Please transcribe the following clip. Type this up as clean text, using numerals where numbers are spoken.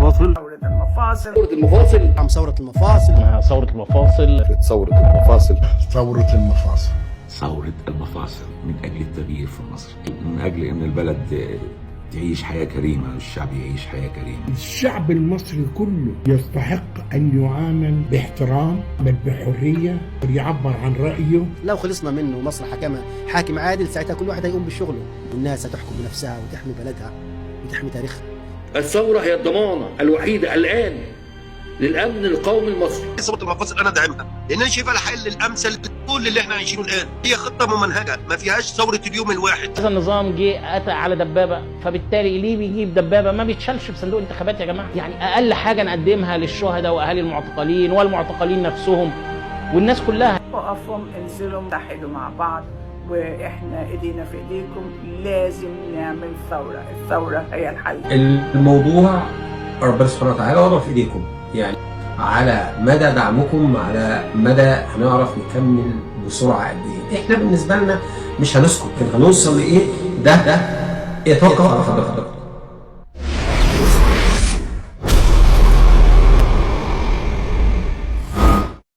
المفاصل. ثورة المفاصل. ثورة المفاصل. عم ثورة المفاصل. ثورة المفاصل. ثورة المفاصل. ثورة المفاصل. ثورة المفاصل من أجل التغيير في مصر، من أجل أن البلد تعيش حياة كريمة والشعب يعيش حياة كريمة. الشعب المصري كله يستحق أن يعامل باحترام بل بحرية ويعبر عن رأيه. لو خلصنا منه مصر حكمها حاكم عادل ساعتها كل واحد هيقوم بشغله والناس هتحكم بنفسها وتحمي بلدها وتحمي تاريخها. الثورة هي الضمانة الوحيدة الآن للأمن القومي المصري. ثورة المفاصل أنا داعمها لأن أنا شايفها الحل الأمثل لكل اللي احنا عايشينه الآن. هي خطة ممنهجة ما فيهاش ثورة اليوم الواحد. هذا النظام جه أتى على دبابة، فبالتالي ليه بيجيب دبابة ما بيتشالش في صندوق انتخابات يا جماعة؟ يعني أقل حاجة نقدمها للشهداء وأهالي المعتقلين والمعتقلين نفسهم والناس كلها. وقفوا انزلوا اتحدوا مع بعض واحنا ايدينا في ايديكم، لازم نعمل ثورة. الثورة هي الحل. الموضوع ربنا سبحانه وتعالى وضع في ايديكم، يعني على مدى دعمكم على مدى هنعرف نكمل بسرعه قد ايه. احنا بالنسبه لنا مش هنسكت، هنوصل لايه ده يتوقف على حضرتك.